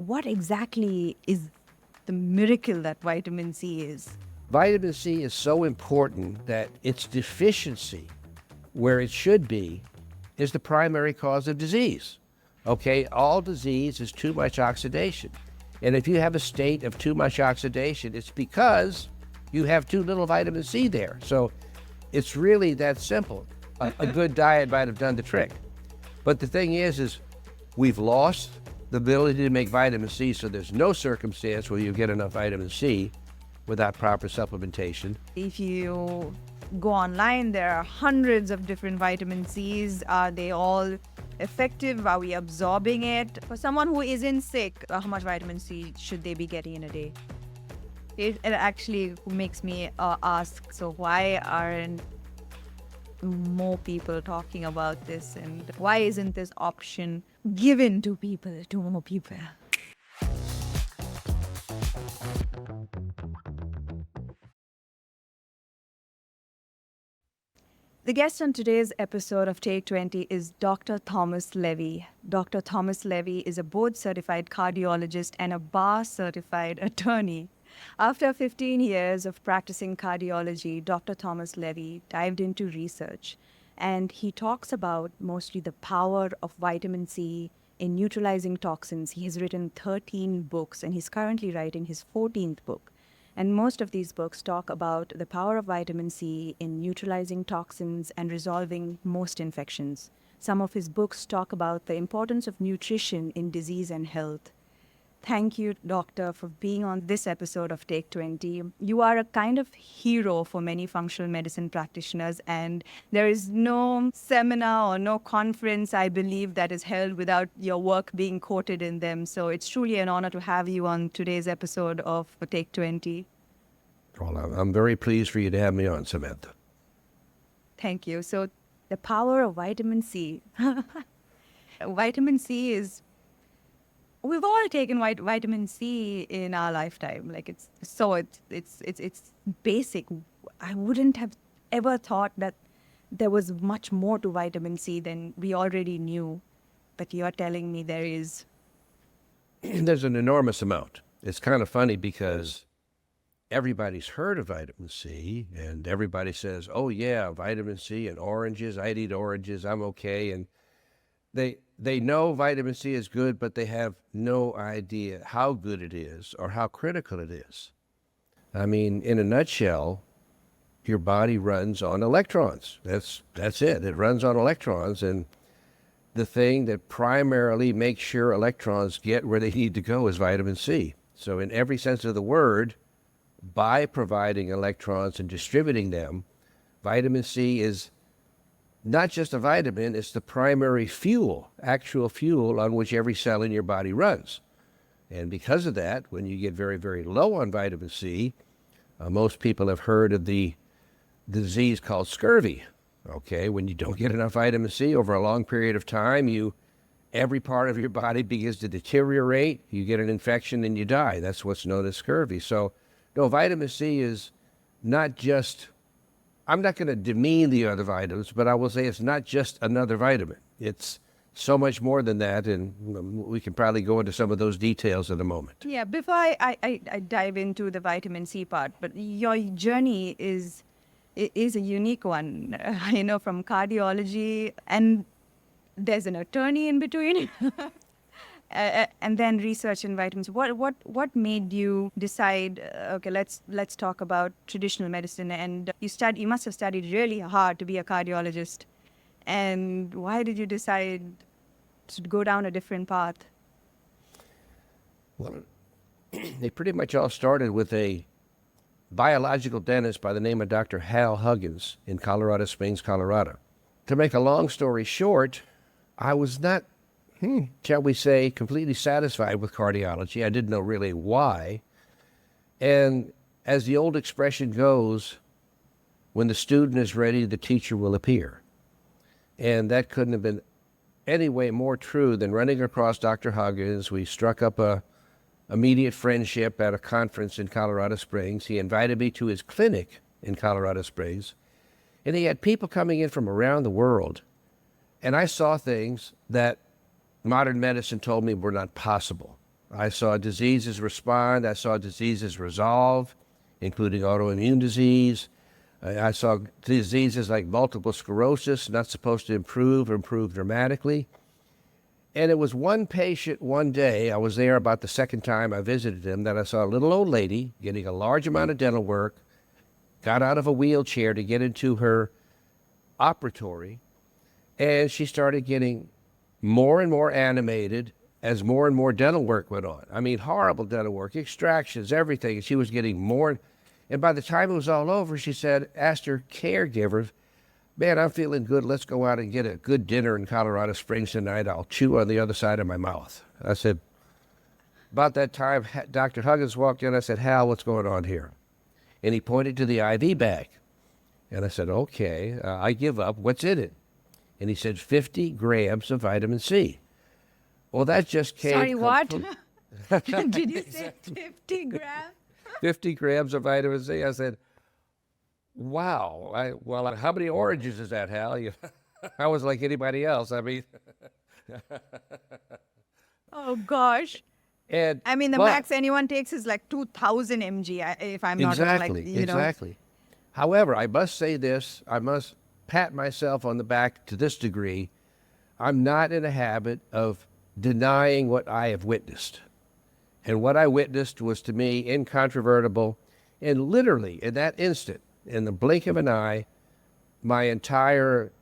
what exactly is the miracle that vitamin C is? Vitamin C is so important that its deficiency, where it should be, is the primary cause of disease. Okay, all disease is too much oxidation. And if you have a state of too much oxidation, it's because you have too little vitamin C there. So it's really that simple. A good diet might have done the trick. But the thing is we've lost the ability to make vitamin C, so there's no circumstance where you get enough vitamin C without proper supplementation. If you go online, there are hundreds of different vitamin Cs. Are they all effective? Are we absorbing it? For someone who isn't sick, how much vitamin C should they be getting in a day? It actually makes me ask, so why aren't more people talking about this, and why isn't this option given to more people? The guest on today's episode of Take 20 is Dr. Thomas Levy. Dr. Thomas Levy is a board-certified cardiologist and a bar-certified attorney. After 15 years of practicing cardiology, Dr. Thomas Levy dived into research, and he talks about mostly the power of vitamin C in neutralizing toxins. He has written 13 books, and he's currently writing his 14th book. And most of these books talk about the power of vitamin C in neutralizing toxins and resolving most infections. Some of his books talk about the importance of nutrition in disease and health. Thank you, Doctor, for being on this episode of Take 20. You are a kind of hero for many functional medicine practitioners, and there is no seminar or no conference, I believe, that is held without your work being quoted in them. So it's truly an honor to have you on today's episode of Take 20. Well, I'm very pleased for you to have me on, Samantha. Thank you. So the power of vitamin C. Vitamin C is... We've all taken vitamin C in our lifetime. Like it's basic. I wouldn't have ever thought that there was much more to vitamin C than we already knew. But you're telling me there is. There's an enormous amount. It's kind of funny because everybody's heard of vitamin C, and everybody says, oh yeah, vitamin C and oranges. I'd eat oranges. I'm okay. And they know vitamin C is good, but they have no idea how good it is or how critical it is. I mean, in a nutshell, your body runs on electrons. That's it. It runs on electrons, and the thing that primarily makes sure electrons get where they need to go is vitamin C. So in every sense of the word, by providing electrons and distributing them, vitamin C is not just a vitamin, it's the primary fuel, actual fuel on which every cell in your body runs. And because of that, when you get very, very low on vitamin C, most people have heard of the disease called scurvy. Okay, when you don't get enough vitamin C over a long period of time, every part of your body begins to deteriorate, you get an infection and you die. That's what's known as scurvy. So, no, vitamin C is not just... I'm not going to demean the other vitamins, but I will say it's not just another vitamin. It's so much more than that, and we can probably go into some of those details in a moment. Yeah, before I dive into the vitamin C part, but your journey is a unique one, from cardiology, and there's an attorney in between. And then research in vitamins. What made you decide? Okay, let's talk about traditional medicine. And you must have studied really hard to be a cardiologist. And why did you decide to go down a different path? Well, they pretty much all started with a biological dentist by the name of Dr. Hal Huggins in Colorado Springs, Colorado. To make a long story short, I was not, shall we say, completely satisfied with cardiology. I didn't know really why. And as the old expression goes, when the student is ready, the teacher will appear. And that couldn't have been any way more true than running across Dr. Huggins. We struck up a immediate friendship at a conference in Colorado Springs. He invited me to his clinic in Colorado Springs. And he had people coming in from around the world. And I saw things that modern medicine told me were not possible. I saw diseases respond. I saw diseases resolve, including autoimmune disease. I saw diseases like multiple sclerosis, not supposed to improve or improve dramatically. And it was one patient one day, I was there about the second time I visited him, that I saw a little old lady getting a large amount of dental work, got out of a wheelchair to get into her operatory, and she started getting more and more animated as more and more dental work went on. I mean, horrible dental work, extractions, everything. And she was getting more. And by the time it was all over, she said, asked her caregiver, man, I'm feeling good. Let's go out and get a good dinner in Colorado Springs tonight. I'll chew on the other side of my mouth. I said, about that time, Dr. Huggins walked in. I said, Hal, what's going on here? And he pointed to the IV bag. And I said, okay, I give up. What's in it? And he said, 50 grams of vitamin C. Well, that just came. Sorry, what? Did you say 50 grams? 50 grams of vitamin C. I said, wow. Well, how many oranges is that, Hal? I was like anybody else. I mean. Oh, gosh. And, I mean, the max anyone takes is like 2,000 mg, if I'm not wrong. Like, exactly. However, I must say this. I must pat myself on the back to this degree. I'm not in a habit of denying what I have witnessed. And what I witnessed was, to me, incontrovertible. And literally, in that instant, in the blink of an eye, my entire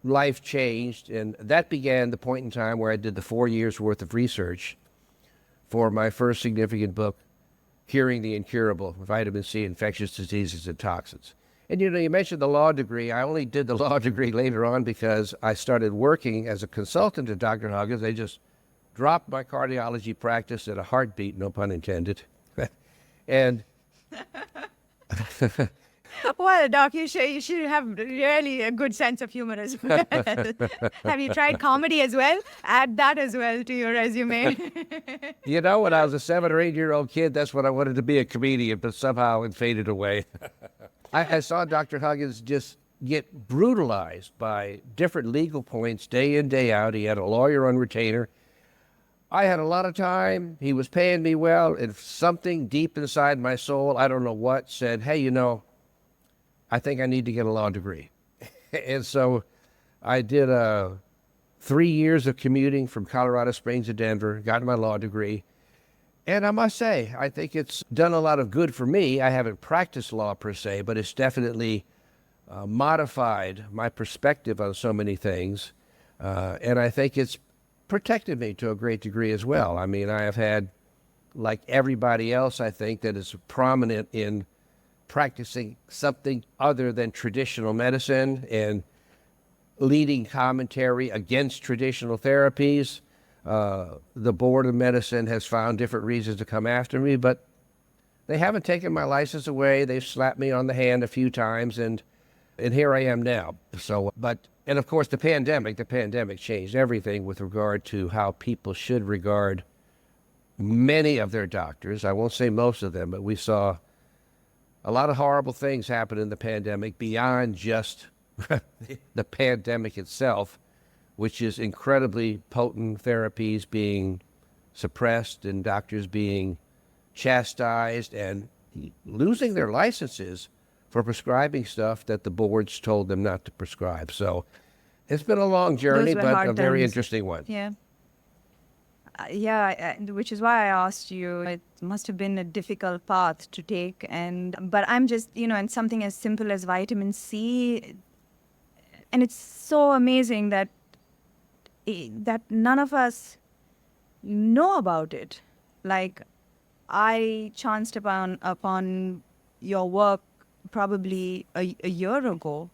life changed. And that began the point in time where I did the 4 years' worth of research for my first significant book, Curing the Incurable, Vitamin C, Infectious Diseases and Toxins. And you mentioned the law degree. I only did the law degree later on because I started working as a consultant to Dr. Huggins. They just dropped my cardiology practice at a heartbeat, no pun intended. And well, Doc, you should have really a good sense of humor as well. Have you tried comedy as well? Add that as well to your resume. when I was a 7 or 8-year-old kid, that's what I wanted to be, a comedian, but somehow it faded away. I saw Dr. Huggins just get brutalized by different legal points day in, day out. He had a lawyer on retainer. I had a lot of time. He was paying me well. And something deep inside my soul, I don't know what, said, hey, I think I need to get a law degree. And so I did 3 years of commuting from Colorado Springs to Denver, got my law degree. And I must say, I think it's done a lot of good for me. I haven't practiced law per se, but it's definitely modified my perspective on so many things. And I think it's protected me to a great degree as well. I mean, I have had, like everybody else, I think, that is prominent in practicing something other than traditional medicine and leading commentary against traditional therapies. The Board of Medicine has found different reasons to come after me, but they haven't taken my license away. They've slapped me on the hand a few times, and here I am now. And of course, the pandemic changed everything with regard to how people should regard many of their doctors. I won't say most of them, but we saw a lot of horrible things happen in the pandemic beyond just the pandemic itself, which is incredibly potent therapies being suppressed and doctors being chastised and losing their licenses for prescribing stuff that the boards told them not to prescribe. So it's been a long journey, but a very interesting one. Yeah. Which is why I asked you. It must have been a difficult path to take. But I'm just, and something as simple as vitamin C, and it's so amazing that none of us know about it. Like, I chanced upon your work probably a year ago,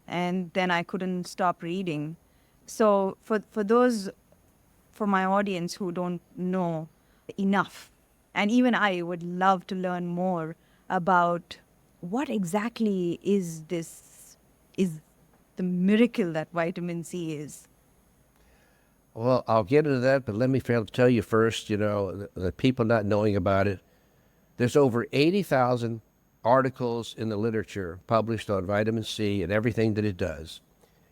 and then I couldn't stop reading. So for my audience who don't know enough, and even I would love to learn more about what exactly is the miracle that vitamin C is. Well, I'll get into that, but let me tell you first, the people not knowing about it, there's over 80,000 articles in the literature published on vitamin C and everything that it does.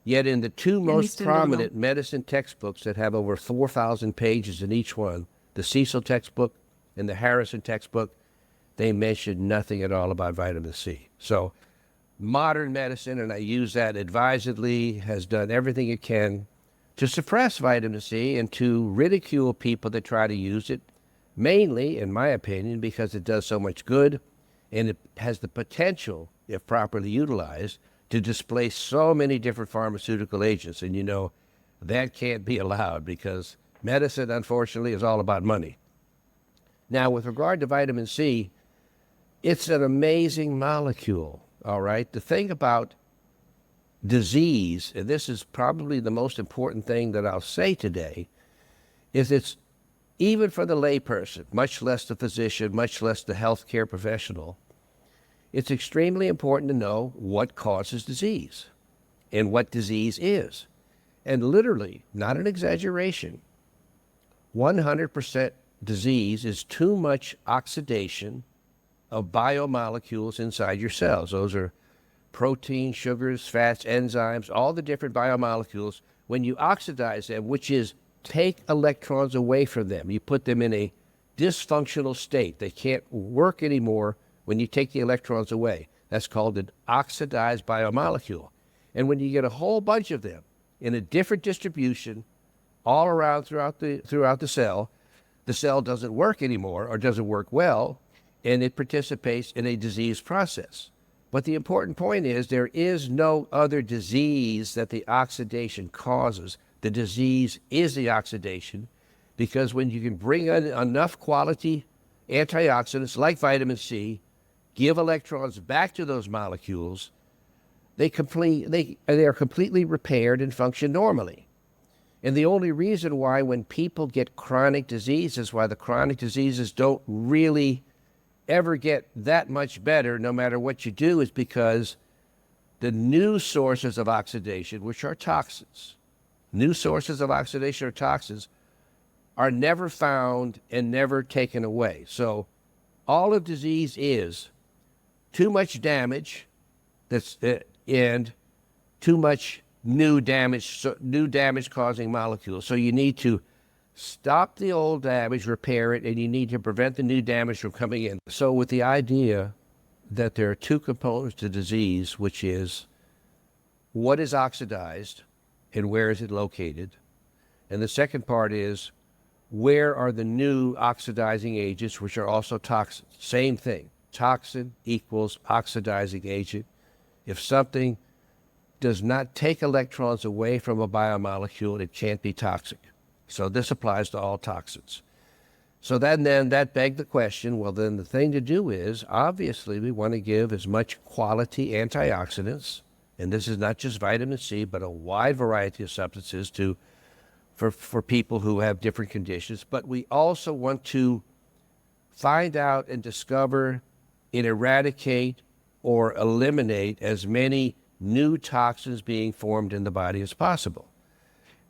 Yet in the two most prominent medicine textbooks that have over 4,000 pages in each one, the Cecil textbook and the Harrison textbook, they mention nothing at all about vitamin C. So modern medicine, and I use that advisedly, has done everything it can to suppress vitamin C and to ridicule people that try to use it, mainly, in my opinion, because it does so much good and it has the potential, if properly utilized, to displace so many different pharmaceutical agents. And that can't be allowed because medicine, unfortunately, is all about money. Now, with regard to vitamin C, it's an amazing molecule, all right? The thing about disease, and this is probably the most important thing that I'll say today, is it's, even for the layperson, much less the physician, much less the healthcare professional, it's extremely important to know what causes disease and what disease is. And literally, not an exaggeration, 100% disease is too much oxidation of biomolecules inside your cells. Those are protein, sugars, fats, enzymes, all the different biomolecules. When you oxidize them, which is take electrons away from them, you put them in a dysfunctional state. They can't work anymore when you take the electrons away. That's called an oxidized biomolecule. And when you get a whole bunch of them in a different distribution all around throughout the cell doesn't work anymore or doesn't work well, and it participates in a disease process. But the important point is there is no other disease that the oxidation causes. The disease is the oxidation, because when you can bring in enough quality antioxidants like vitamin C, give electrons back to those molecules, they are completely repaired and function normally. And the only reason why when people get chronic diseases, why the chronic diseases don't really ever get that much better no matter what you do, is because the new sources of oxidation, which are toxins, new sources of oxidation or toxins, are never found and never taken away. So all of disease is too much damage and too much new damage causing molecules. So you need to stop the old damage, repair it, and you need to prevent the new damage from coming in. So with the idea that there are two components to disease, which is what is oxidized and where is it located, and the second part is where are the new oxidizing agents, which are also toxins. Same thing. Toxin equals oxidizing agent. If something does not take electrons away from a biomolecule, it can't be toxic. So this applies to all toxins. So then that begged the question, well, then the thing to do is, obviously, we want to give as much quality antioxidants, and this is not just vitamin C, but a wide variety of substances for people who have different conditions. But we also want to find out and discover and eradicate or eliminate as many new toxins being formed in the body as possible.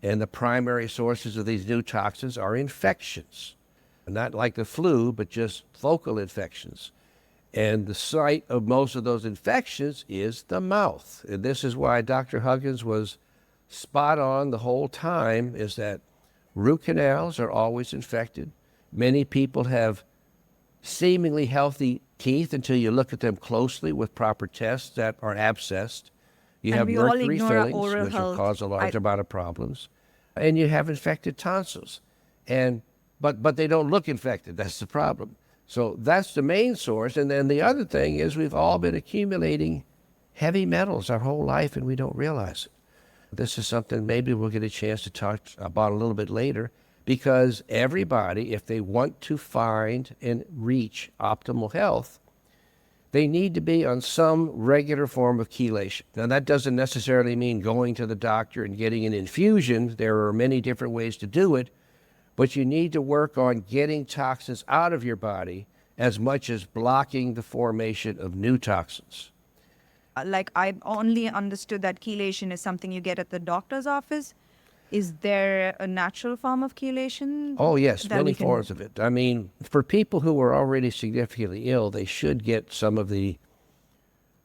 And the primary sources of these new toxins are infections, not like the flu, but just focal infections. And the site of most of those infections is the mouth. And this is why Dr. Huggins was spot on the whole time, is that root canals are always infected. Many people have seemingly healthy teeth until you look at them closely with proper tests that are abscessed. You have mercury fillings, which will cause a large amount of problems. And you have infected tonsils. But they don't look infected. That's the problem. So that's the main source. And then the other thing is we've all been accumulating heavy metals our whole life, and we don't realize it. This is something maybe we'll get a chance to talk about a little bit later, because everybody, if they want to find and reach optimal health, they need to be on some regular form of chelation. Now, that doesn't necessarily mean going to the doctor and getting an infusion. There are many different ways to do it, but you need to work on getting toxins out of your body as much as blocking the formation of new toxins. Like, I only understood that chelation is something you get at the doctor's office. Is there a natural form of chelation? Oh, yes, many forms of it. I mean, for people who are already significantly ill, they should get some of the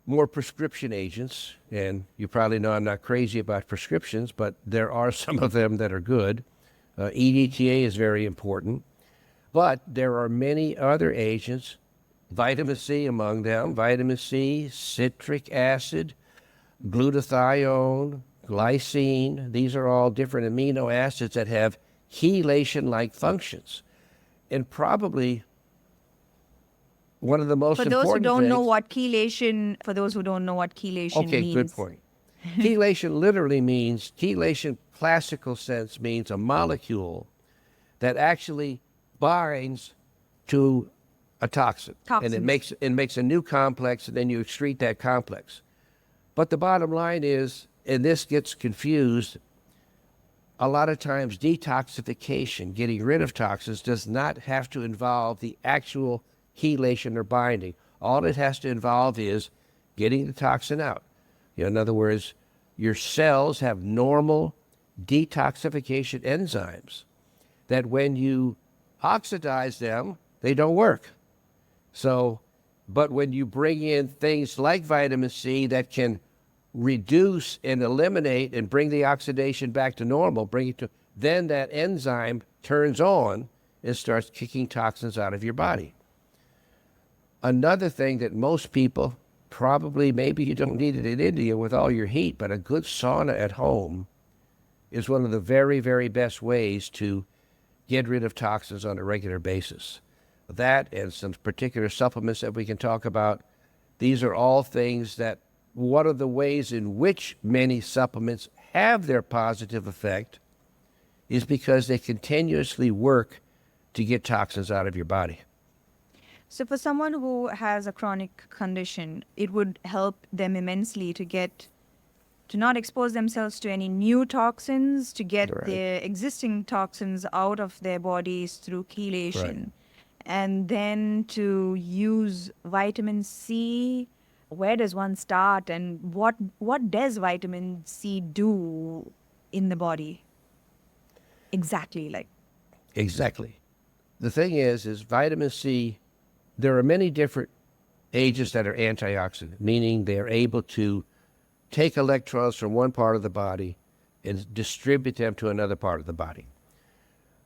more prescription agents. And you probably know I'm not crazy about prescriptions, but there are some of them that are good. EDTA is very important. But there are many other agents, vitamin C among them, vitamin C, citric acid, glutathione, glycine. These are all different amino acids that have chelation-like functions. And probably one of the most For those who important don't know things... what chelation, for those who don't know what chelation Okay, means. good point. Chelation literally means, chelation classical sense means a molecule that actually binds to a toxin. And it makes a new complex, and then you excrete that complex. But the bottom line is, and this gets confused, a lot of times detoxification, getting rid of toxins, does not have to involve the actual chelation or binding. All it has to involve is getting the toxin out. In other words, your cells have normal detoxification enzymes that when you oxidize them, they don't work. So, but when you bring in things like vitamin C that can reduce and eliminate and bring the oxidation back to normal, then that enzyme turns on and starts kicking toxins out of your body. Another thing that most people, probably maybe you don't need it in India with all your heat, but a good sauna at home is one of the very, very best ways to get rid of toxins on a regular basis. That and some particular supplements that we can talk about, these are all things that, one of the ways in which many supplements have their positive effect is because they continuously work to get toxins out of your body. So for someone who has a chronic condition, it would help them immensely to not expose themselves to any new toxins, to get their existing toxins out of their bodies through chelation. And then to use vitamin C. Where does one start, and what does vitamin C do in the body? Exactly. Exactly. The thing is vitamin C, there are many different agents that are antioxidant, meaning they're able to take electrons from one part of the body and distribute them to another part of the body.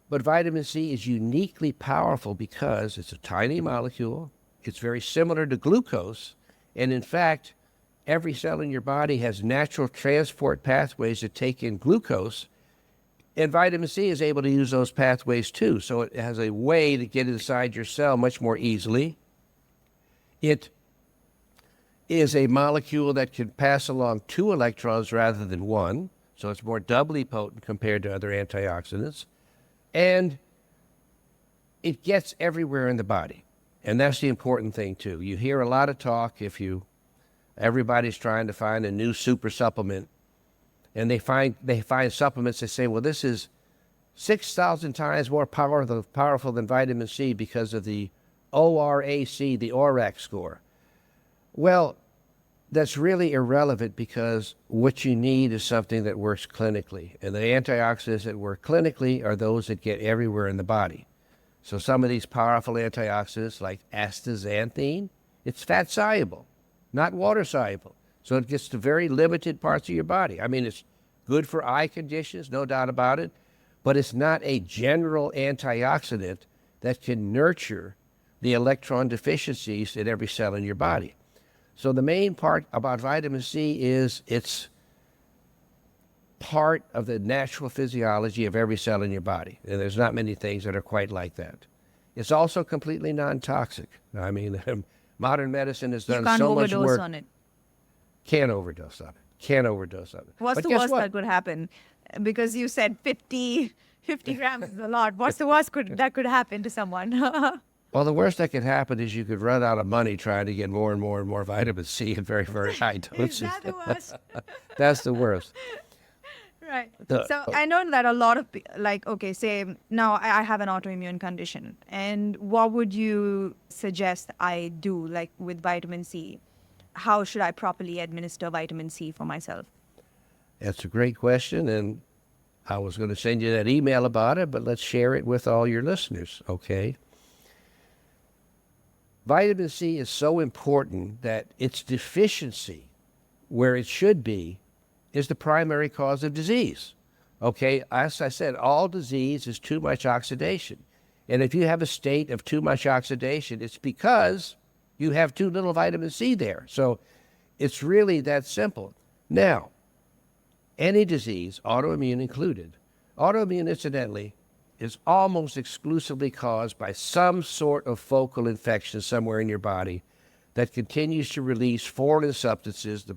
But vitamin C is uniquely powerful because it's a tiny molecule. It's very similar to glucose. And in fact, every cell in your body has natural transport pathways that take in glucose. And vitamin C is able to use those pathways too. So it has a way to get inside your cell much more easily. It is a molecule that can pass along 2 electrons rather than 1. So it's more doubly potent compared to other antioxidants. And it gets everywhere in the body. And that's the important thing too. You hear a lot of talk everybody's trying to find a new super supplement, and they find supplements that say, well, this is 6,000 times more powerful than vitamin C because of the ORAC, the ORAC score. Well, that's really irrelevant because what you need is something that works clinically. And the antioxidants that work clinically are those that get everywhere in the body. So some of these powerful antioxidants like astaxanthin, it's fat soluble, not water soluble. So it gets to very limited parts of your body. I mean, it's good for eye conditions, no doubt about it, but it's not a general antioxidant that can nurture the electron deficiencies in every cell in your body. So the main part about vitamin C is it's part of the natural physiology of every cell in your body. And there's not many things that are quite like that. It's also completely non-toxic. I mean, modern medicine has done so much work. You can't overdose on it. Can't overdose on it. Can't overdose on it. What's the worst that could happen? Because you said 50 grams is a lot. What's the worst that could happen to someone? Well, the worst that could happen is you could run out of money trying to get more and more and more vitamin C in very, very high doses. Is that the worst? That's the worst. Right. So I know that a lot of, say now I have an autoimmune condition, and what would you suggest I do, like with vitamin C? How should I properly administer vitamin C for myself? That's a great question, and I was going to send you that email about it, but let's share it with all your listeners, okay? Vitamin C is so important that its deficiency, where it should be, is the primary cause of disease. Okay, as I said, all disease is too much oxidation. And if you have a state of too much oxidation, it's because you have too little vitamin C there. So it's really that simple. Now, any disease, autoimmune included, autoimmune, incidentally, is almost exclusively caused by some sort of focal infection somewhere in your body that continues to release foreign substances, the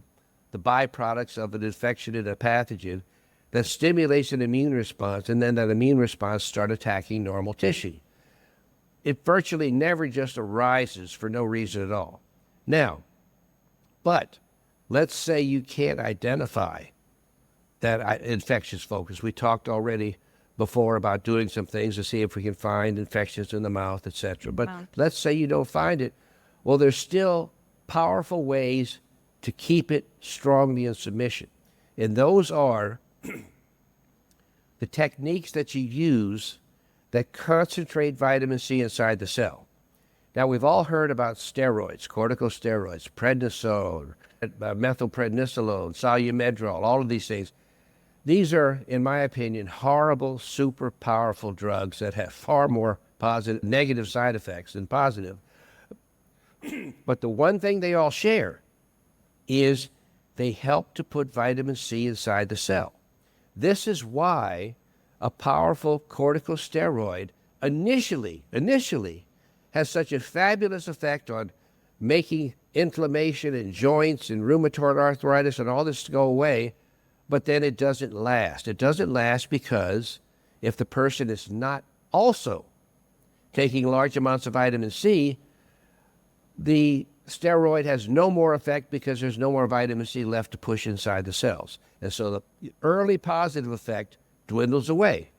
byproducts of an infection and a pathogen, that stimulates an immune response, and then that immune response starts attacking normal tissue. It virtually never just arises for no reason at all. Now, but let's say you can't identify that infectious focus. We talked already before about doing some things to see if we can find infections in the mouth, etc. But let's say you don't find it. Well, there's still powerful ways to keep it strongly in submission. And those are the techniques that you use that concentrate vitamin C inside the cell. Now, we've all heard about steroids, corticosteroids, prednisone, methylprednisolone, solumedrol, all of these things. These are, in my opinion, horrible, super powerful drugs that have far more negative side effects than positive. But the one thing they all share is they help to put vitamin C inside the cell. This is why a powerful corticosteroid initially has such a fabulous effect on making inflammation in joints and rheumatoid arthritis and all this to go away, but then it doesn't last. It doesn't last because if the person is not also taking large amounts of vitamin C, the steroid has no more effect because there's no more vitamin C left to push inside the cells. And so the early positive effect dwindles away.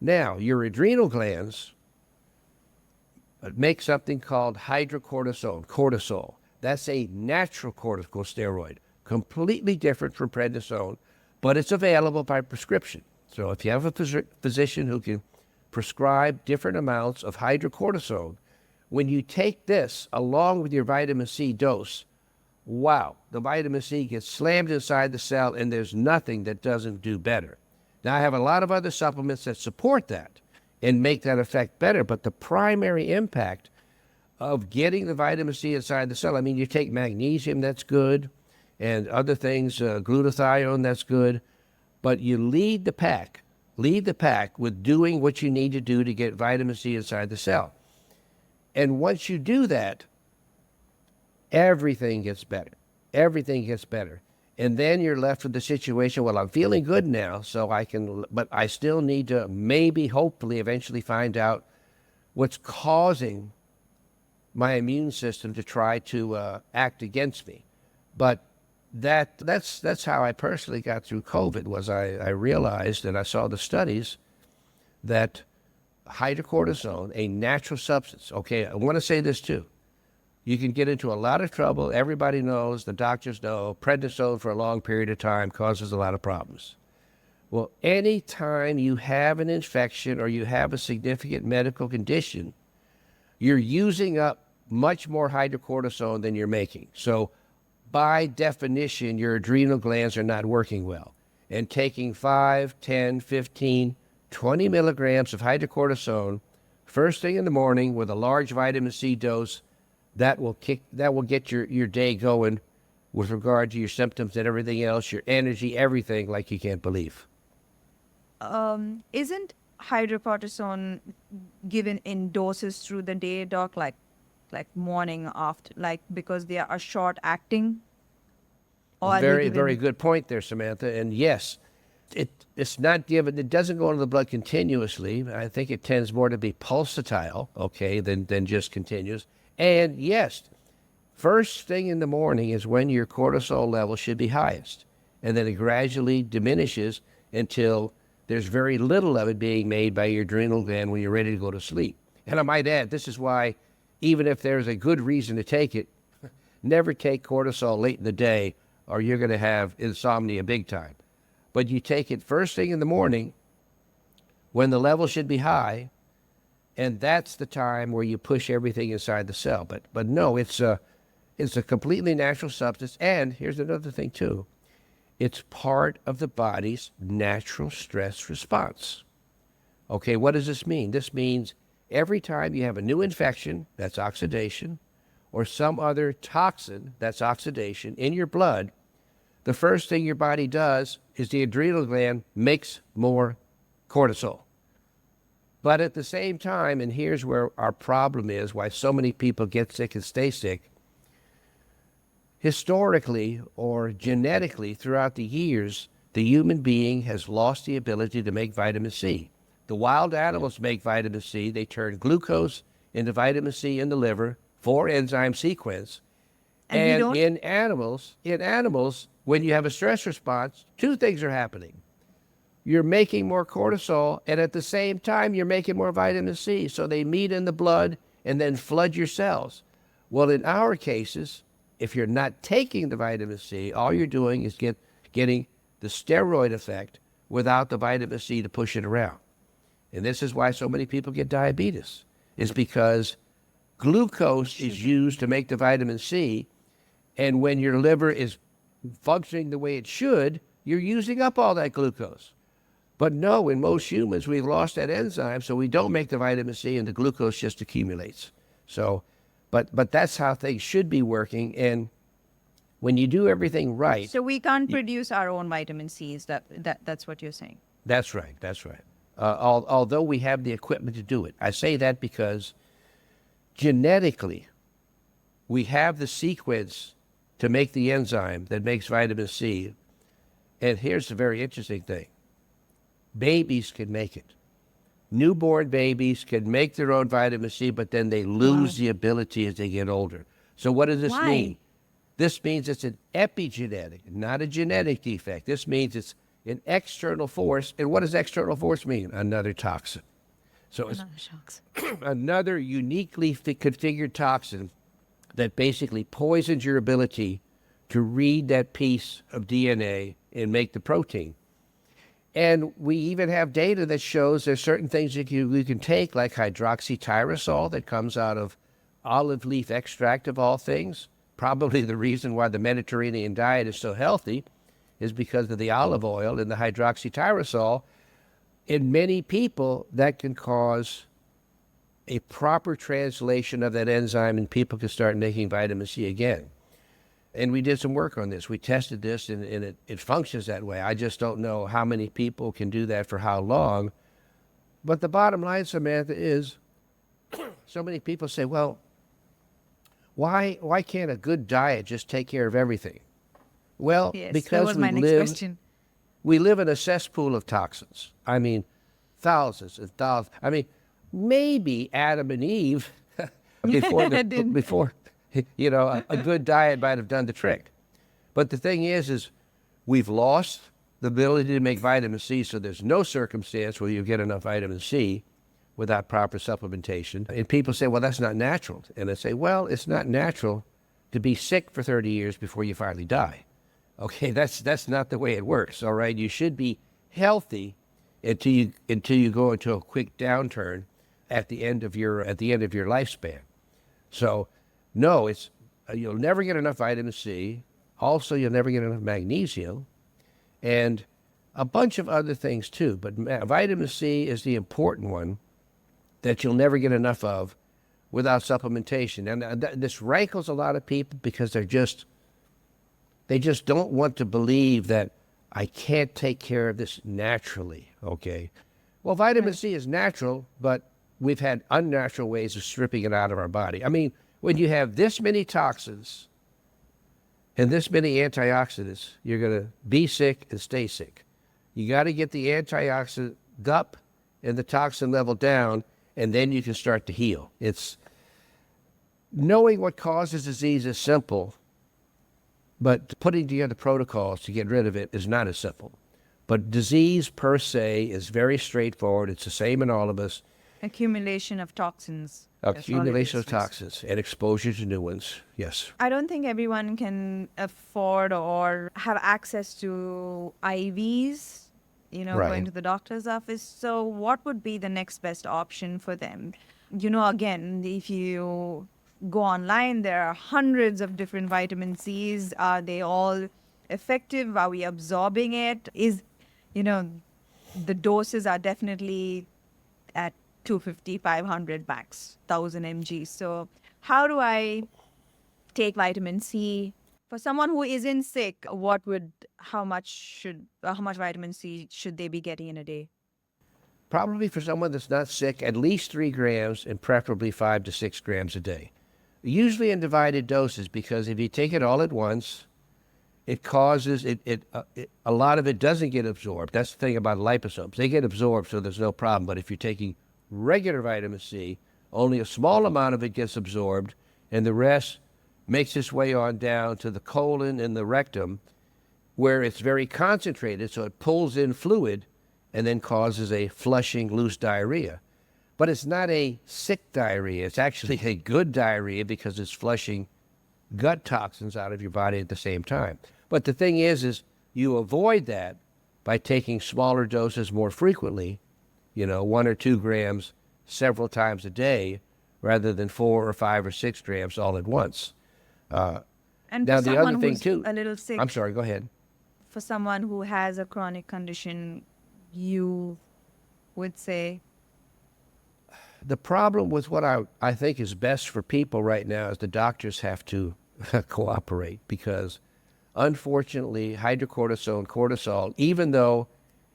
Now, your adrenal glands make something called hydrocortisone, cortisol. That's a natural corticosteroid, completely different from prednisone, but it's available by prescription. So if you have a physician who can prescribe different amounts of hydrocortisone, when you take this along with your vitamin C dose, wow, the vitamin C gets slammed inside the cell and there's nothing that doesn't do better. Now, I have a lot of other supplements that support that and make that effect better, but the primary impact of getting the vitamin C inside the cell, I mean, you take magnesium, that's good, and other things, glutathione, that's good, but you lead the pack with doing what you need to do to get vitamin C inside the cell. And once you do that, everything gets better. Everything gets better. And then you're left with the situation, well, I'm feeling good now, so but I still need to maybe, hopefully, eventually find out what's causing my immune system to try to act against me. But that's how I personally got through COVID, was I realized, and I saw the studies, that hydrocortisone, a natural substance. Okay, I want to say this too. You can get into a lot of trouble. Everybody knows, the doctors know, prednisone for a long period of time causes a lot of problems. Well, anytime you have an infection or you have a significant medical condition, you're using up much more hydrocortisone than you're making. So by definition, your adrenal glands are not working well. And taking 5, 10, 15, 20 milligrams of hydrocortisone first thing in the morning with a large vitamin C dose, that will get your day going with regard to your symptoms and everything else, your energy, everything, like you can't believe. Isn't hydrocortisone given in doses through the day, doc, like morning, after, like, because they are short acting? Very good point there, Samantha. And yes, it's not given, it doesn't go into the blood continuously. I think it tends more to be pulsatile, okay, than just continuous. And yes, first thing in the morning is when your cortisol level should be highest. And then it gradually diminishes until there's very little of it being made by your adrenal gland when you're ready to go to sleep. And I might add, this is why, even if there's a good reason to take it, never take cortisol late in the day or you're going to have insomnia big time. But you take it first thing in the morning when the level should be high, and that's the time where you push everything inside the cell. But no, it's a completely natural substance. And here's another thing too. It's part of the body's natural stress response. Okay, what does this mean? This means Every time you have a new infection, that's oxidation, or some other toxin, that's oxidation, in your blood, the first thing your body does is the adrenal gland makes more cortisol. But at the same time, and here's where our problem is, why so many people get sick and stay sick, historically or genetically throughout the years, the human being has lost the ability to make vitamin C. The wild animals make vitamin C. They turn glucose into vitamin C in the liver, 4-enzyme sequence. And we And don't? in animals, when you have a stress response, two things are happening. You're making more cortisol, and at the same time, you're making more vitamin C. So they meet in the blood and then flood your cells. Well, in our cases, if you're not taking the vitamin C, all you're doing is getting the steroid effect without the vitamin C to push it around. And this is why so many people get diabetes, is because glucose is used to make the vitamin C, and when your liver is functioning the way it should, you're using up all that glucose. But no, in most humans, we've lost that enzyme, so we don't make the vitamin C, and the glucose just accumulates. So, but that's how things should be working, and when you do everything right. So we can't produce our own vitamin C's. That's what you're saying. That's right. That's right. Although we have the equipment to do it. I say that because genetically, we have the sequence to make the enzyme that makes vitamin C. And here's the very interesting thing. Babies can make it. Newborn babies can make their own vitamin C, but then they lose the ability as they get older. So what does this mean? This means it's an epigenetic, not a genetic defect. This means it's an external force. And what does external force mean? Another toxin. So it's another uniquely configured toxin that basically poisons your ability to read that piece of DNA and make the protein. And we even have data that shows there's certain things that you can take, like hydroxytyrosol that comes out of olive leaf extract of all things. Probably the reason why the Mediterranean diet is so healthy is because of the olive oil and the hydroxytyrosol. In many people, that can cause a proper translation of that enzyme, and people can start making vitamin C again. And we did some work on this. We tested this, and it functions that way. I just don't know how many people can do that for how long. But the bottom line, Samantha, is so many people say, well, why can't a good diet just take care of everything? Well, Yes, that because was my next question. we live in a cesspool of toxins. I mean, thousands and thousands. I mean, maybe Adam and Eve before a good diet might have done the trick. But the thing is we've lost the ability to make vitamin C, so there's no circumstance where you get enough vitamin C without proper supplementation. And people say, well, that's not natural. And I say, well, it's not natural to be sick for 30 years before you finally die. Okay, that's not the way it works, all right? You should be healthy until you go into a quick downturn at the end of your lifespan. So, no, it's you'll never get enough vitamin C. Also, you'll never get enough magnesium, and a bunch of other things too. But vitamin C is the important one that you'll never get enough of without supplementation. And this rankles a lot of people because they just don't want to believe that I can't take care of this naturally, okay? Well, vitamin C is natural, but we've had unnatural ways of stripping it out of our body. I mean, when you have this many toxins and this many antioxidants, you're going to be sick and stay sick. You got to get the antioxidant up and the toxin level down, and then you can start to heal. It's knowing what causes disease is simple, but putting together protocols to get rid of it is not as simple. But disease per se is very straightforward. It's the same in all of us. Accumulation of toxins. Accumulation of toxins and exposure to new ones. Yes. I don't think everyone can afford or have access to IVs, Right. going to the doctor's office. So what would be the next best option for them? Again, if you go online, there are hundreds of different vitamin C's. Are they all effective? Are we absorbing it? The doses are definitely at 250, 500 max, 1000 mg. So how do I take vitamin C? For someone who isn't sick, how much vitamin C should they be getting in a day? Probably for someone that's not sick, at least 3 grams and preferably 5 to 6 grams a day. Usually in divided doses, because if you take it all at once, it causes a lot of it doesn't get absorbed. That's the thing about liposomes. They get absorbed, so there's no problem. But if you're taking regular vitamin C, only a small amount of it gets absorbed, and the rest makes its way on down to the colon and the rectum, where it's very concentrated, so it pulls in fluid and then causes a flushing, loose diarrhea. But it's not a sick diarrhea. It's actually a good diarrhea because it's flushing gut toxins out of your body at the same time. But the thing is you avoid that by taking smaller doses more frequently, 1 or 2 grams several times a day, rather than 4 or 5 or 6 grams all at once. And Now, for the other someone thing who's too, a little sick, I'm sorry, go ahead. for someone who has a chronic condition, you would say? The problem with what I think is best for people right now is the doctors have to cooperate, because unfortunately hydrocortisone, cortisol, even though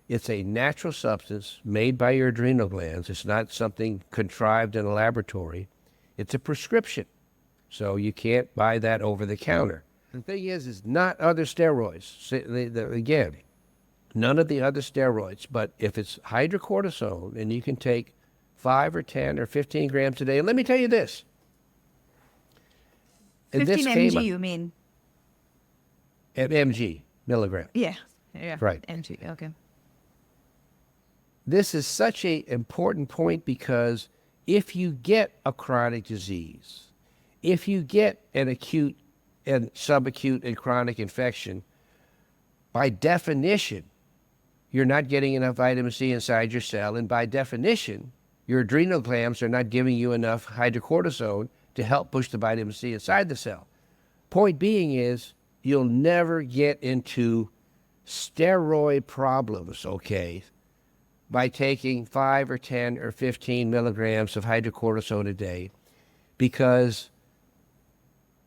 it's a natural substance made by your adrenal glands, it's not something contrived in a laboratory, it's a prescription. So you can't buy that over the counter. The thing is not other steroids. Again, none of the other steroids, but if it's hydrocortisone and you can take 5 or 10 or 15 grams a day, and let me tell you this. 15 mg, you mean? Mg, milligram. Yeah. Right. Mg, okay. This is such an important point, because if you get a chronic disease, if you get an acute and subacute and chronic infection, by definition, you're not getting enough vitamin C inside your cell, and by definition, your adrenal glands are not giving you enough hydrocortisone to help push the vitamin C inside the cell. Point being is, you'll never get into steroid problems, okay, by taking 5 or 10 or 15 milligrams of hydrocortisone a day, because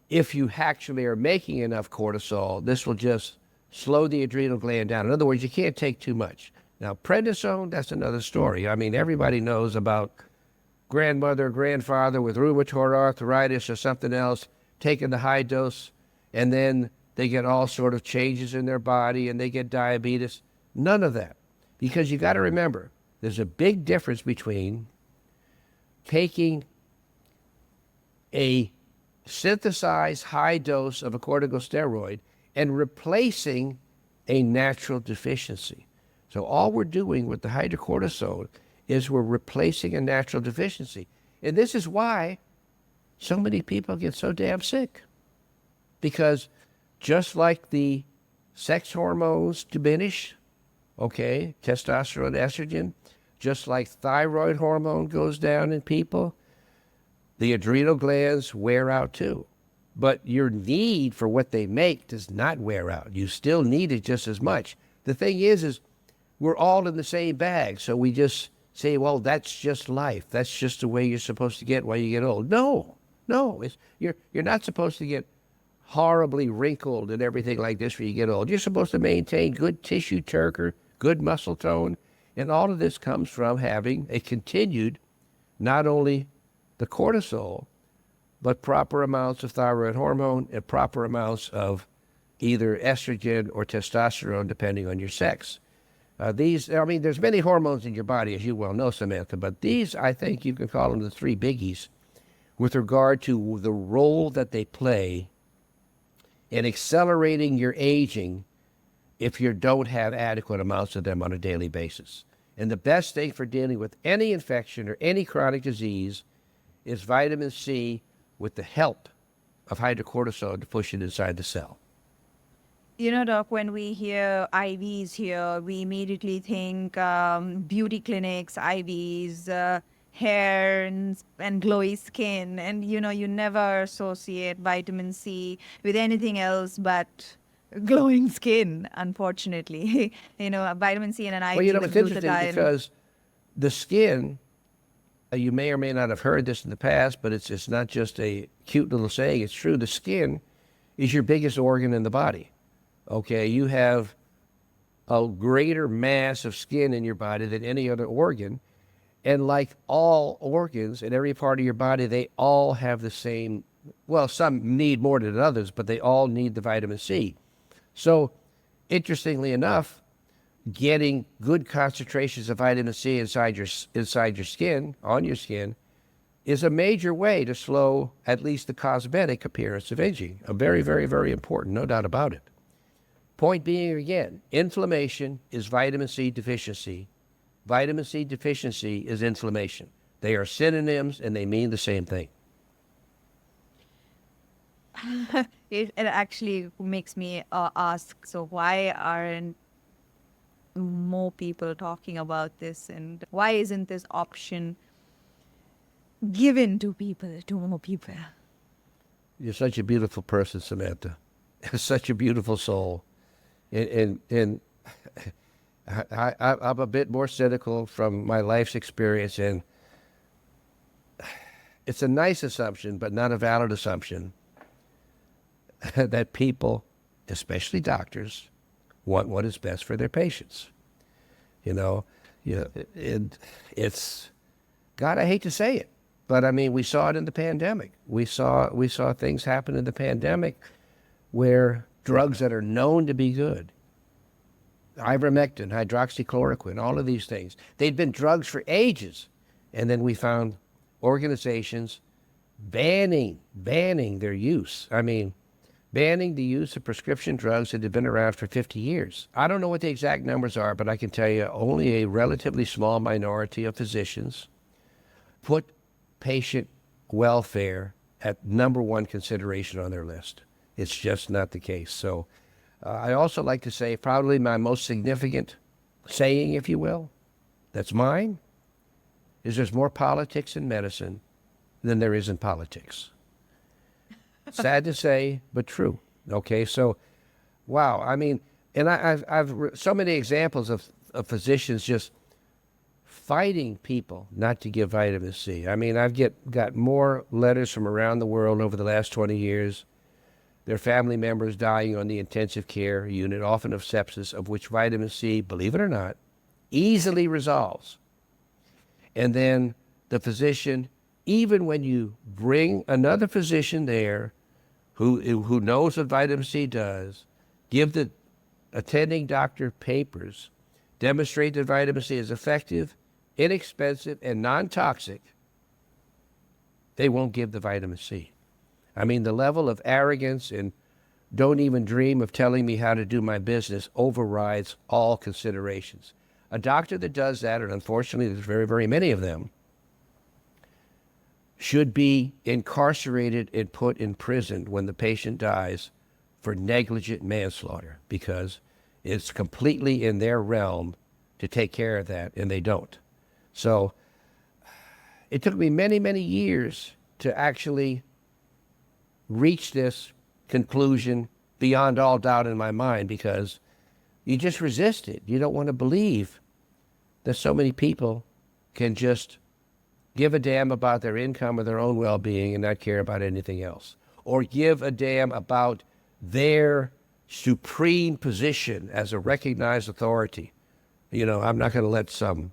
if you actually are making enough cortisol, this will just slow the adrenal gland down. In other words, you can't take too much. Now, prednisone, that's another story. I mean, everybody knows about grandmother, grandfather with rheumatoid arthritis or something else taking the high dose, and then they get all sort of changes in their body and they get diabetes. None of that. Because you got to remember, there's a big difference between taking a synthesized high dose of a corticosteroid and replacing a natural deficiency. So all we're doing with the hydrocortisone is we're replacing a natural deficiency. And this is why so many people get so damn sick. Because just like the sex hormones diminish, okay, testosterone, estrogen, just like thyroid hormone goes down in people, the adrenal glands wear out too. But your need for what they make does not wear out. You still need it just as much. The thing is we're all in the same bag. So we just say, well, that's just life. That's just the way you're supposed to get while you get old. No. You're not supposed to get horribly wrinkled and everything like this when you get old. You're supposed to maintain good tissue turgor, good muscle tone. And all of this comes from having a continued, not only the cortisol, but proper amounts of thyroid hormone and proper amounts of either estrogen or testosterone, depending on your sex. There's many hormones in your body, as you well know, Samantha, but these, I think you can call them the 3 biggies with regard to the role that they play in accelerating your aging if you don't have adequate amounts of them on a daily basis. And the best thing for dealing with any infection or any chronic disease is vitamin C with the help of hydrocortisone to push it inside the cell. You know, Doc, when we hear IVs here, we immediately think beauty clinics, IVs, hair and glowy skin. And, you never associate vitamin C with anything else but glowing skin, unfortunately. Vitamin C and an IV Well, with it's interesting glutathione. because the skin You may or may not have heard this in the past, but it's not just a cute little saying. It's true. The skin is your biggest organ in the body. Okay, you have a greater mass of skin in your body than any other organ. And like all organs in every part of your body, they all have the same, well, some need more than others, but they all need the vitamin C. So, interestingly enough, getting good concentrations of vitamin C inside your skin, on your skin, is a major way to slow at least the cosmetic appearance of aging. A very, very, very important, no doubt about it. Point being again, inflammation is vitamin C deficiency. Vitamin C deficiency is inflammation. They are synonyms and they mean the same thing. It actually makes me ask, so why aren't more people talking about this, and why isn't this option given to people, to more people? You're such a beautiful person, Samantha. Such a beautiful soul. And I'm a bit more cynical from my life's experience, and it's a nice assumption, but not a valid assumption, that people, especially doctors, want what is best for their patients. You know, it's, God, I hate to say it, but I mean, we saw it in the pandemic. We saw things happen in the pandemic where drugs that are known to be good, ivermectin, hydroxychloroquine, all of these things, they'd been drugs for ages. And then we found organizations banning their use. I mean, banning the use of prescription drugs that had been around for 50 years. I don't know what the exact numbers are, but I can tell you only a relatively small minority of physicians put patient welfare at number one consideration on their list. It's just not the case. So I also like to say probably my most significant saying, if you will, that's mine, is there's more politics in medicine than there is in politics. Sad to say, but true. Okay, so, wow. I mean, and I've so many examples of physicians just fighting people not to give vitamin C. I mean, I've got more letters from around the world over the last 20 years. Their family members dying on the intensive care unit, often of sepsis, of which vitamin C, believe it or not, easily resolves. And then the physician, even when you bring another physician there who knows what vitamin C does, give the attending doctor papers, demonstrate that vitamin C is effective, inexpensive, and non-toxic, they won't give the vitamin C. I mean, the level of arrogance and don't even dream of telling me how to do my business overrides all considerations. A doctor that does that, and unfortunately there's very, very many of them, should be incarcerated and put in prison when the patient dies for negligent manslaughter, because it's completely in their realm to take care of that, and they don't. So it took me many, many years to actually reach this conclusion beyond all doubt in my mind, because you just resist it. You don't want to believe that so many people can just give a damn about their income or their own well-being and not care about anything else, or give a damn about their supreme position as a recognized authority. You know, I'm not going to let some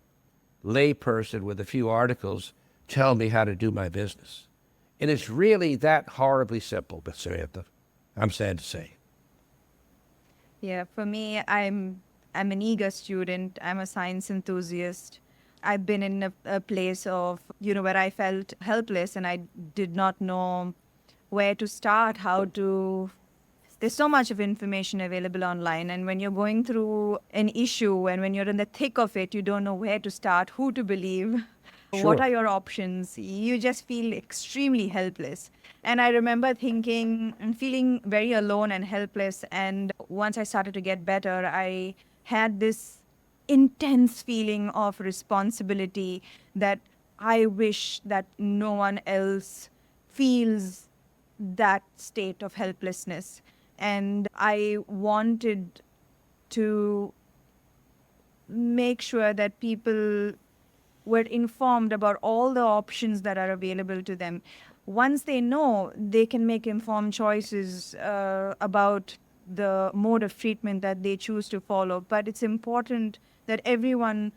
layperson with a few articles tell me how to do my business. And it's really that horribly simple, Miss Samantha. I'm sad to say. Yeah, for me, I'm an eager student. I'm a science enthusiast. I've been in a place of, where I felt helpless and I did not know where to start, how to. There's so much of information available online. And when you're going through an issue and when you're in the thick of it, you don't know where to start, who to believe. What are Sure. your options? You just feel extremely helpless. And I remember thinking and feeling very alone and helpless. And once I started to get better, I had this intense feeling of responsibility that I wish that no one else feels that state of helplessness. And I wanted to make sure that people were informed about all the options that are available to them. Once they know, they can make informed choices about the mode of treatment that they choose to follow. But it's important that everyone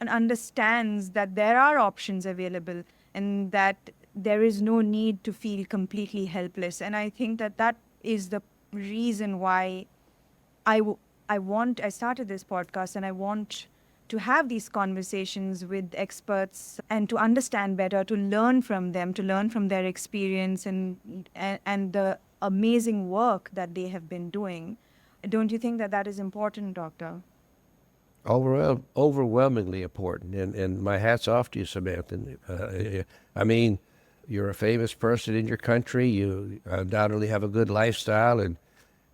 understands that there are options available and that there is no need to feel completely helpless. And I think that that is the reason why I started this podcast, and I want to have these conversations with experts and to understand better, to learn from them, to learn from their experience and the amazing work that they have been doing. Don't you think that that is important, Doctor? Overwhelmingly important. And my hat's off to you, Samantha. I mean, you're a famous person in your country. You undoubtedly have a good lifestyle, and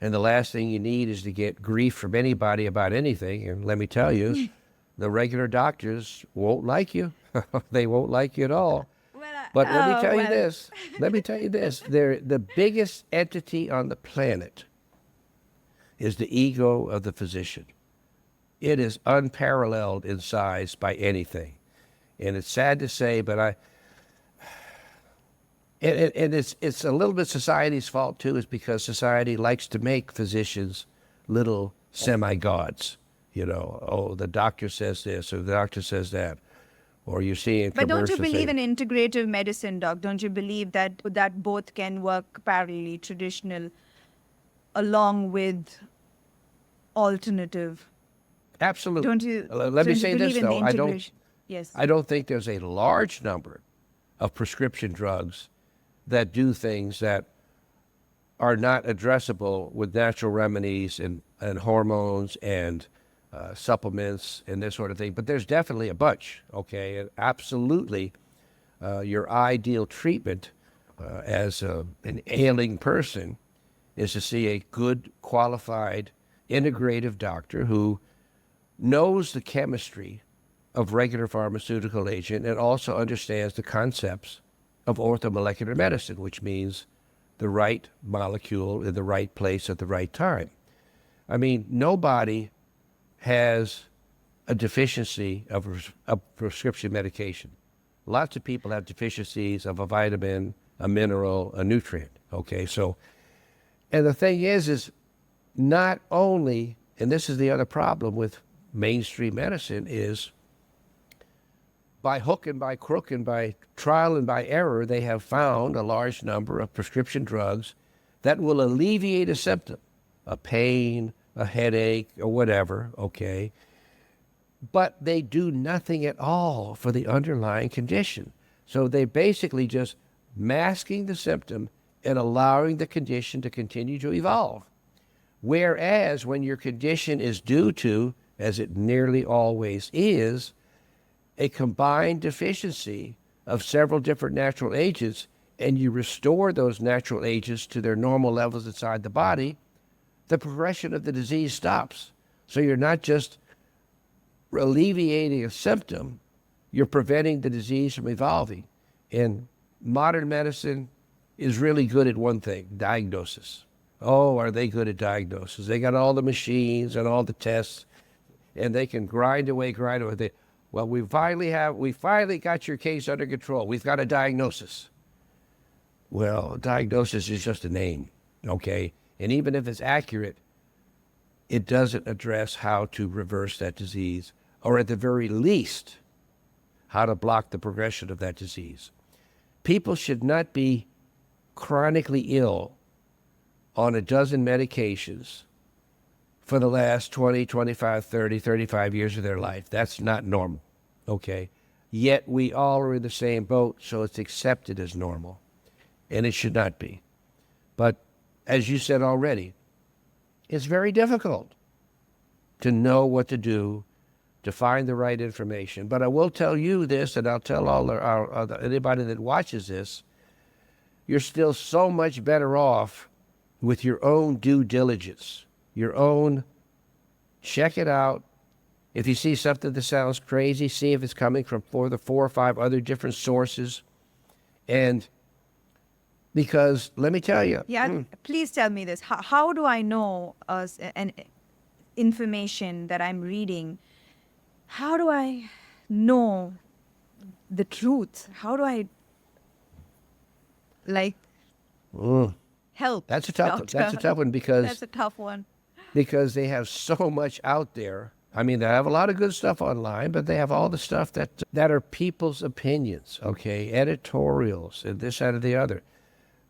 the last thing you need is to get grief from anybody about anything. And let me tell you, the regular doctors won't like you. They won't like you at all. But let me tell you this. Let me tell you this. The biggest entity on the planet is the ego of the physician. It is unparalleled in size by anything. And it's sad to say, but it's a little bit society's fault too, is because society likes to make physicians little semi-gods. You know, oh, the doctor says this or the doctor says that. Or you see in But don't you commercials believe saying, in integrative medicine, Doc? Don't you believe that both can work parallelly, traditional along with alternative? absolutely. Don't you? Let me Don't you say believe this in the though. integration? Yes. I don't think there's a large number of prescription drugs that do things that are not addressable with natural remedies and hormones and supplements and this sort of thing. But there's definitely a bunch, okay? And absolutely, your ideal treatment as an ailing person is to see a good, qualified, integrative doctor who knows the chemistry of regular pharmaceutical agent and also understands the concepts of orthomolecular medicine, which means the right molecule in the right place at the right time. I mean, nobody has a deficiency of prescription medication. Lots of people have deficiencies of a vitamin, a mineral, a nutrient, okay? So, and the thing is not only, and this is the other problem with mainstream medicine, is by hook and by crook and by trial and by error, they have found a large number of prescription drugs that will alleviate a symptom, a pain, a headache, or whatever, okay? But they do nothing at all for the underlying condition. So they basically just masking the symptom and allowing the condition to continue to evolve. Whereas when your condition is due to, as it nearly always is, a combined deficiency of several different natural agents, and you restore those natural agents to their normal levels inside the body, the progression of the disease stops. So you're not just alleviating a symptom, you're preventing the disease from evolving. And modern medicine is really good at one thing, diagnosis. Oh, are they good at diagnosis? They got all the machines and all the tests, and they can grind away. Well, we finally got your case under control. We've got a diagnosis. Well, diagnosis is just a name, okay? And even if it's accurate, it doesn't address how to reverse that disease, or at the very least, how to block the progression of that disease. People should not be chronically ill on a dozen medications for the last 20, 25, 30, 35 years of their life. That's not normal, okay? Yet we all are in the same boat, so it's accepted as normal, and it should not be. But as you said already, it's very difficult to know what to do, to find the right information. But I will tell you this, and I'll tell anybody that watches this, you're still so much better off with your own due diligence, your own check it out. If you see something that sounds crazy, see if it's coming from four or five other different sources. And because let me tell you. Yeah, please tell me this. How do I know an information that I'm reading? How do I know the truth? How do I like Mm. help, That's a tough one. That's a doctor? tough one That's a tough one. because they have so much out there. I mean, they have a lot of good stuff online, but they have all the stuff that are people's opinions, okay, editorials and this, that, or the other.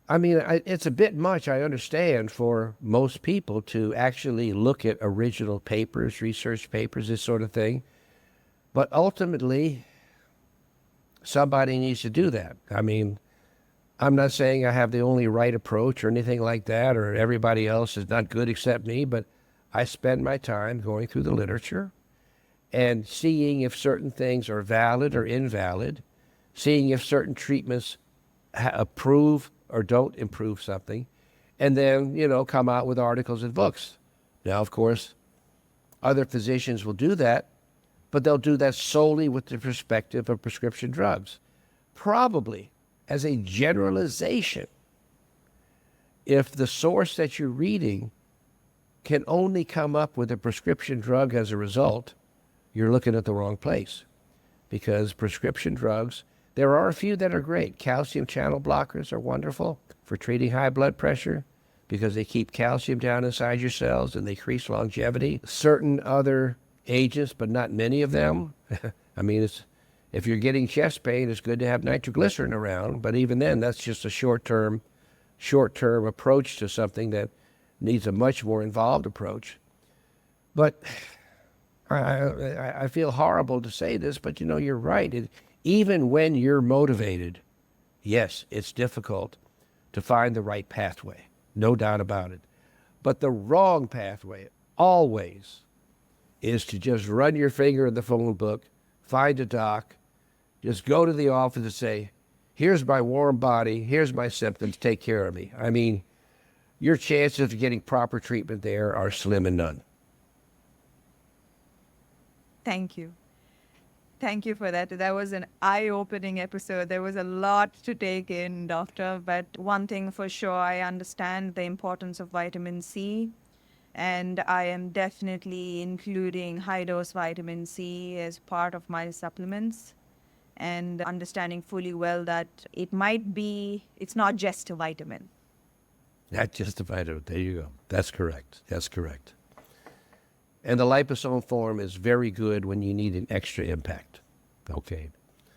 I mean, it's a bit much, I understand, for most people to actually look at original papers, research papers, this sort of thing. But ultimately, somebody needs to do that. I mean, I'm not saying I have the only right approach or anything like that, or everybody else is not good except me, but I spend my time going through the literature and seeing if certain things are valid or invalid, seeing if certain treatments approve or don't improve something, and then, come out with articles and books. Now, of course, other physicians will do that, but they'll do that solely with the perspective of prescription drugs. Probably, as a generalization, if the source that you're reading can only come up with a prescription drug as a result, you're looking at the wrong place. Because prescription drugs, there are a few that are great. Calcium channel blockers are wonderful for treating high blood pressure because they keep calcium down inside your cells and they increase longevity. Certain other agents, but not many of them. I mean, if you're getting chest pain, it's good to have nitroglycerin around, but even then, that's just a short-term approach to something that needs a much more involved approach. But I feel horrible to say this, but you're right. Even when you're motivated, yes, it's difficult to find the right pathway, no doubt about it. But the wrong pathway always is to just run your finger in the phone book, find a doc, just go to the office and say, here's my warm body, here's my symptoms, take care of me. I mean, your chances of getting proper treatment there are slim and none. Thank you. Thank you for that. That was an eye-opening episode. There was a lot to take in, doctor. But one thing for sure, I understand the importance of vitamin C. And I am definitely including high-dose vitamin C as part of my supplements. And understanding fully well that it's not just a vitamin. Not just a vitamin. There you go. That's correct. That's correct. And the liposome form is very good when you need an extra impact. Okay.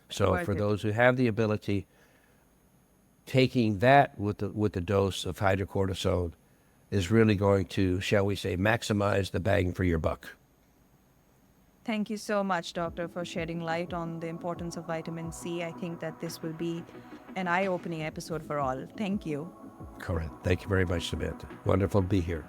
So for those who have the ability, taking that with the dose of hydrocortisone is really going to, shall we say, maximize the bang for your buck. Thank you so much, doctor, for shedding light on the importance of vitamin C. I think that this will be an eye-opening episode for all. Thank you. Correct. Thank you very much, Samantha. Wonderful to be here.